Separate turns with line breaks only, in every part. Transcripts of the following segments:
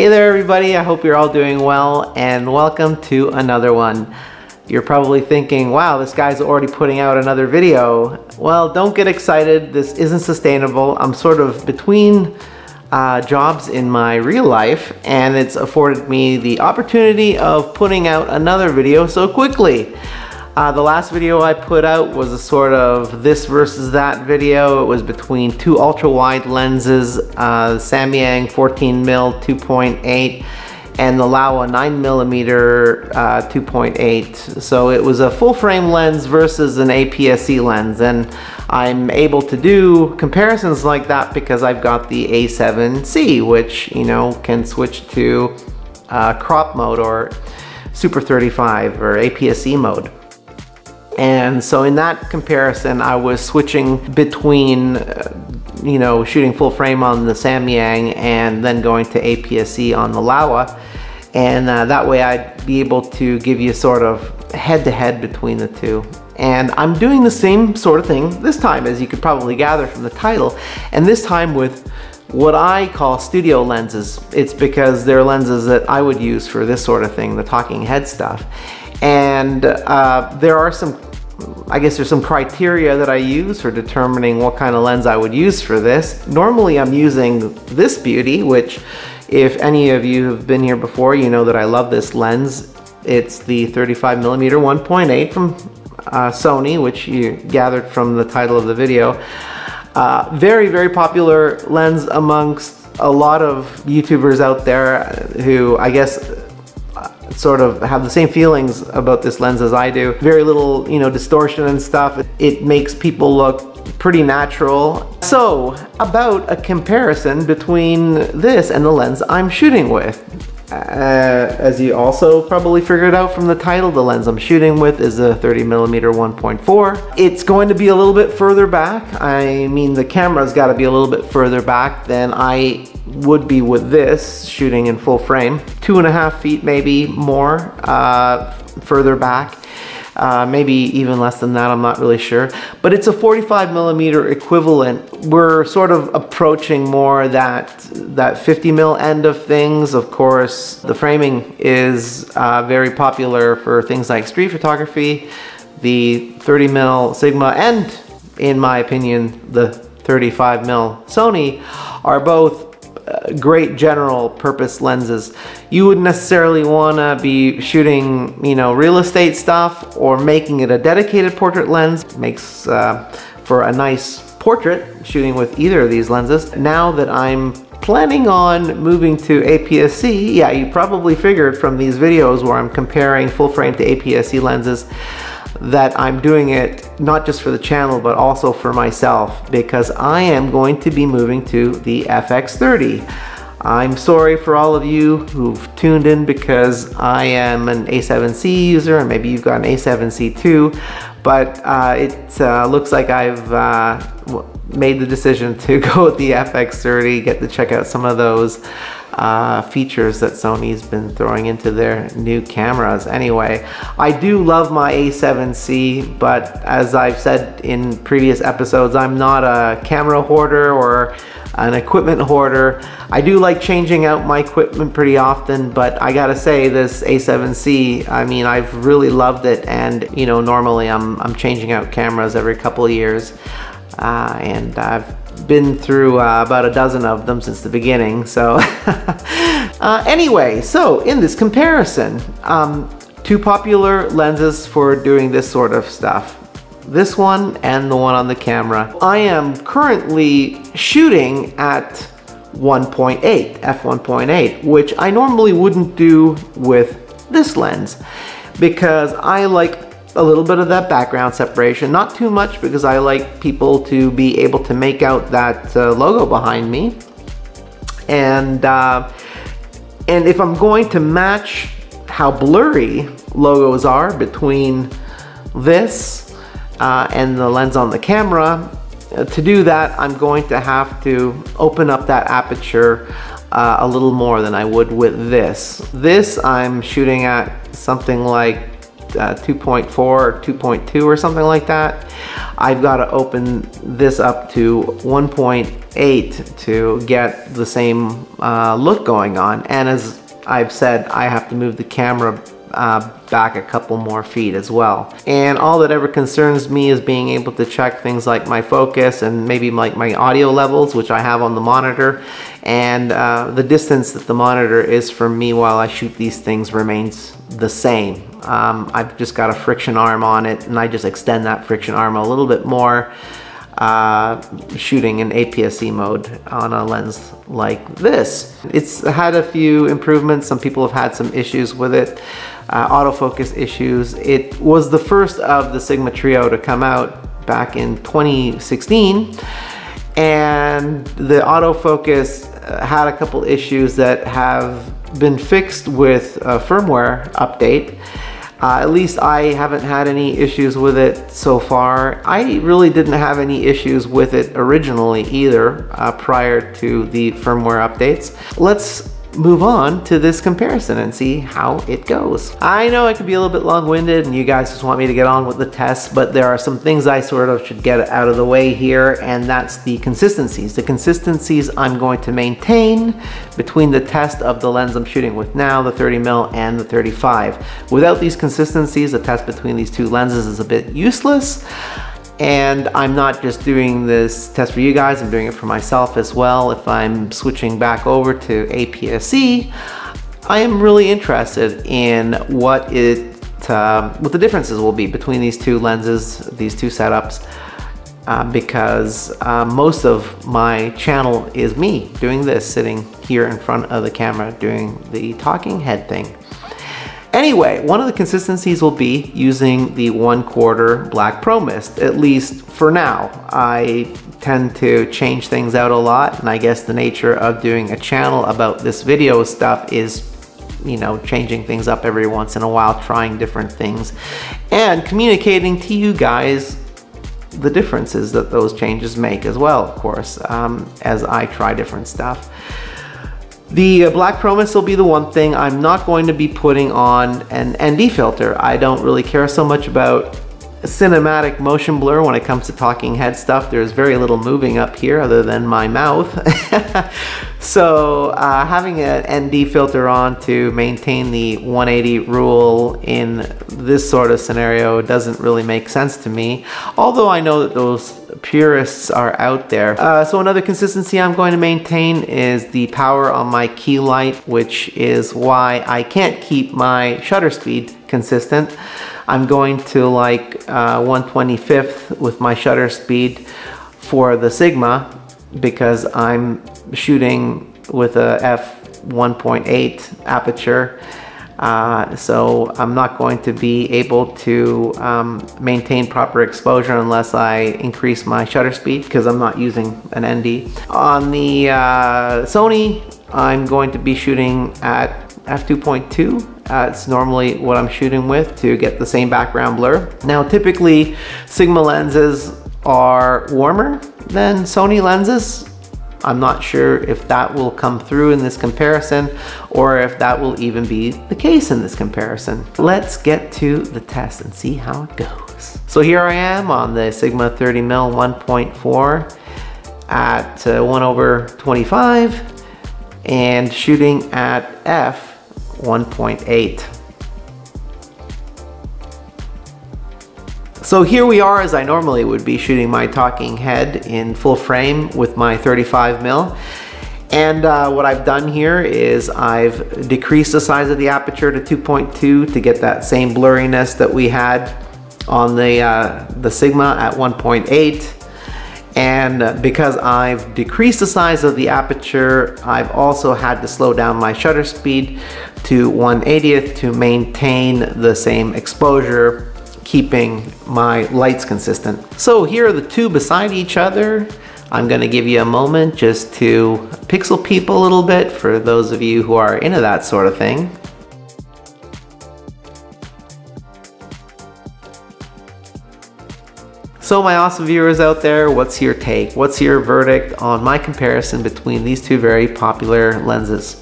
there everybody, I hope you're all doing well and welcome to another one. You're probably thinking, wow, this guy's already putting out another video. Well, don't get excited, this isn't sustainable. I'm sort of between jobs in my real life and it's afforded me the opportunity of putting out another video so quickly. The last video I put out was a sort of this versus that video. It was between two ultra wide lenses, Samyang 14mm 2.8 and the Laowa 9mm 2.8. So it was a full frame lens versus an APS-C lens, and I'm able to do comparisons like that because I've got the A7C, which, you know, can switch to crop mode or Super 35 or APS-C mode. And so in that comparison, I was switching between, you know, shooting full frame on the Samyang and then going to APS-C on the Laowa. And that way I'd be able to give you sort of head-to-head between the two. And I'm doing the same sort of thing this time, as you could probably gather from the title, and this time with what I call studio lenses. It's because they're lenses that I would use for this sort of thing, the talking head stuff. And there are some, I guess there's some criteria that I use for determining what kind of lens I would use for this. Normally I'm using this beauty, which if any of you have been here before, you know that I love this lens. It's the 35mm 1.8 from Sony, which you gathered from the title of the video. Very, very popular lens amongst a lot of YouTubers out there who, I guess, sort of have the same feelings about this lens as I do. Very little, you know, distortion and stuff. It makes people look pretty natural. So, about a comparison between this and the lens I'm shooting with. As you also probably figured out from the title, the lens I'm shooting with is a 30mm 1.4. It's going to be a little bit further back. I mean, the camera's got to be a little bit further back than I would be with this, shooting in full frame. 2.5 feet, maybe more, further back. Maybe even less than that, I'm not really sure. But it's a 45mm equivalent. We're sort of approaching more that 50mm end of things. Of course, the framing is very popular for things like street photography. The 30mm Sigma and, in my opinion, the 35mm Sony are both great general purpose lenses. You wouldn't necessarily want to be shooting, you know, real estate stuff or making it a dedicated portrait lens. Makes for a nice portrait shooting with either of these lenses. Now that I'm planning on moving to APS-C, yeah, you probably figured from these videos where I'm comparing full frame to APS-C lenses that I'm doing it not just for the channel but also for myself, because I am going to be moving to the FX30. I'm sorry for all of you who've tuned in because I am an A7C user, and maybe you've got an A7C too, but it looks like I've made the decision to go with the FX30, get to check out some of those features that Sony's been throwing into their new cameras. Anyway, I do love my A7C, but as I've said in previous episodes, I'm not a camera hoarder or an equipment hoarder. I do like changing out my equipment pretty often, but I gotta say, this A7C, I mean, I've really loved it, and you know, normally I'm changing out cameras every couple of years, and I've been through about a dozen of them since the beginning. So anyway, so in this comparison, two popular lenses for doing this sort of stuff. This one and the one on the camera. I am currently shooting at 1.8, f1.8, which I normally wouldn't do with this lens because I like a little bit of that background separation, not too much, because I like people to be able to make out that logo behind me. And if I'm going to match how blurry logos are between this and the lens on the camera, to do that I'm going to have to open up that aperture a little more than I would with this. This I'm shooting at something like 2.4 or 2.2 or something like that. I've got to open this up to 1.8 to get the same look going on. And as I've said, I have to move the camera back a couple more feet as well. And all that ever concerns me is being able to check things like my focus and maybe like my audio levels, which I have on the monitor, and the distance that the monitor is from me while I shoot these things remains the same. I've just got a friction arm on it, and I just extend that friction arm a little bit more shooting in APS-C mode on a lens like this. It's had a few improvements. Some people have had some issues with it, autofocus issues. It was the first of the Sigma trio to come out back in 2016, and the autofocus had a couple issues that have been fixed with a firmware update. At least I haven't had any issues with it so far. I really didn't have any issues with it originally either, prior to the firmware updates. Let's move on to this comparison and see how it goes. I know it could be a little bit long-winded and you guys just want me to get on with the tests, but there are some things I sort of should get out of the way here, and that's the consistencies. The consistencies I'm going to maintain between the test of the lens I'm shooting with now, the 30mm and the 35. Without these consistencies, the test between these two lenses is a bit useless. And I'm not just doing this test for you guys, I'm doing it for myself as well. If I'm switching back over to APS-C, I am really interested in what the differences will be between these two lenses, these two setups, because most of my channel is me doing this, sitting here in front of the camera doing the talking head thing. Anyway, one of the consistencies will be using the 1/4 black pro mist, at least for now. I tend to change things out a lot, and I guess the nature of doing a channel about this video stuff is, you know, changing things up every once in a while, trying different things, and communicating to you guys the differences that those changes make as well, of course, as I try different stuff. The black pro mist will be the one thing. I'm not going to be putting on an ND filter. I don't really care so much about cinematic motion blur when it comes to talking head stuff. There's very little moving up here other than my mouth. So having an ND filter on to maintain the 180 rule in this sort of scenario doesn't really make sense to me, although I know that those purists are out there. So another consistency I'm going to maintain is the power on my key light, which is why I can't keep my shutter speed consistent. I'm going to like 1/25th with my shutter speed for the Sigma because I'm shooting with a f1.8 aperture. So I'm not going to be able to maintain proper exposure unless I increase my shutter speed because I'm not using an ND. On the Sony, I'm going to be shooting at f2.2. It's normally what I'm shooting with to get the same background blur. Now typically Sigma lenses are warmer than Sony lenses. I'm not sure if that will come through in this comparison or if that will even be the case in this comparison. Let's get to the test and see how it goes. So here I am on the Sigma 30mm 1.4 at 1/25 and shooting at f1.8. So here we are as I normally would be shooting my talking head in full frame with my 35mm. And what I've done here is I've decreased the size of the aperture to 2.2 to get that same blurriness that we had on the Sigma at 1.8. And because I've decreased the size of the aperture, I've also had to slow down my shutter speed to 1/80th to maintain the same exposure, keeping my lights consistent. So here are the two beside each other. I'm gonna give you a moment just to pixel peep a little bit for those of you who are into that sort of thing. So my awesome viewers out there, what's your take? What's your verdict on my comparison between these two very popular lenses?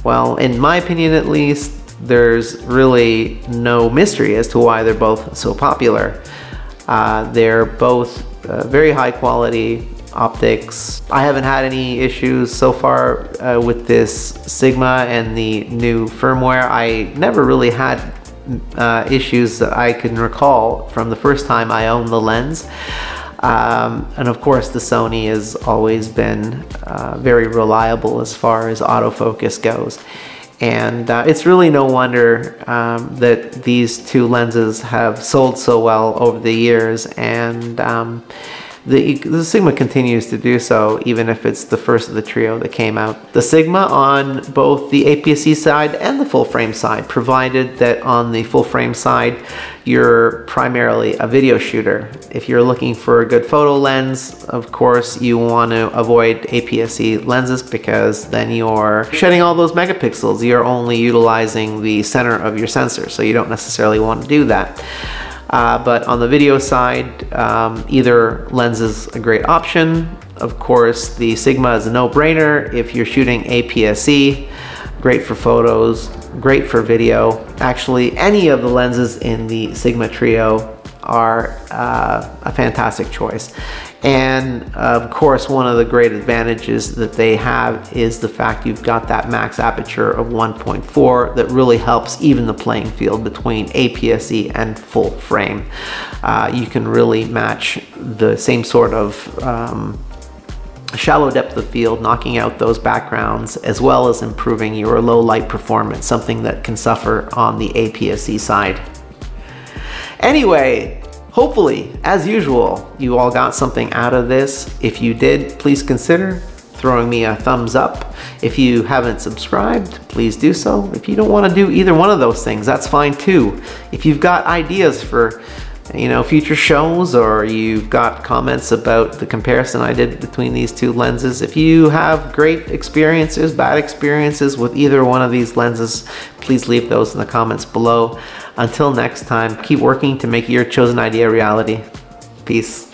Well, in my opinion at least, there's really no mystery as to why they're both so popular. They're both very high quality optics. I haven't had any issues so far with this Sigma and the new firmware. I never really had issues that I can recall from the first time I owned the lens. And of course the Sony has always been very reliable as far as autofocus goes. And it's really no wonder that these two lenses have sold so well over the years, and the Sigma continues to do so, even if it's the first of the trio that came out. The Sigma on both the APS-C side and the full frame side, provided that on the full frame side you're primarily a video shooter. If you're looking for a good photo lens, of course you want to avoid APS-C lenses, because then you're shedding all those megapixels. You're only utilizing the center of your sensor, so you don't necessarily want to do that. But on the video side, either lens is a great option. Of course, the Sigma is a no-brainer if you're shooting APS-C. Great for photos, great for video. Actually, any of the lenses in the Sigma trio are a fantastic choice. And of course, one of the great advantages that they have is the fact you've got that max aperture of 1.4 that really helps even the playing field between APS-C and full frame. You can really match the same sort of shallow depth of field, knocking out those backgrounds, as well as improving your low light performance, something that can suffer on the APS-C side. Anyway, hopefully, as usual, you all got something out of this. If you did, please consider throwing me a thumbs up. If you haven't subscribed, please do so. If you don't want to do either one of those things, that's fine too. If you've got ideas for future shows, or you've got comments about the comparison I did between these two lenses, if you have great experiences, bad experiences with either one of these lenses, please leave those in the comments below. Until next time, keep working to make your chosen idea a reality. Peace.